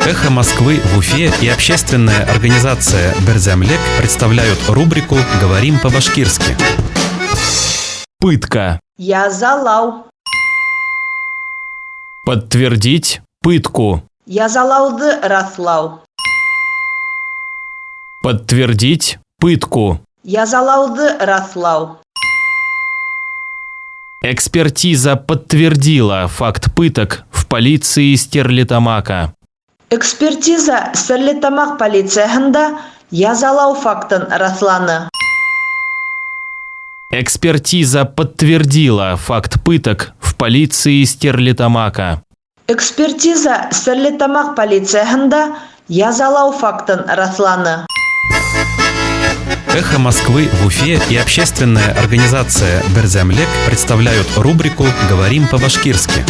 «Эхо Москвы» в Уфе и общественная организация «Берзямлек» представляют рубрику «Говорим по-башкирски». Пытка. Язалау. Подтвердить пытку. Язалауды раслау. Подтвердить пытку. Язалауды раслау. Экспертиза подтвердила факт пыток в полиции Стерлитамака. Экспертиза Стерлитамак полициясында язалау фактын расланы. Экспертиза подтвердила факт пыток в полиции Стерлитамака. Экспертиза Стерлитамак полициясында язалау фактын расланы. «Эхо Москвы» в Уфе и общественная организация «Берзямлек» представляют рубрику «Говорим по-башкирски».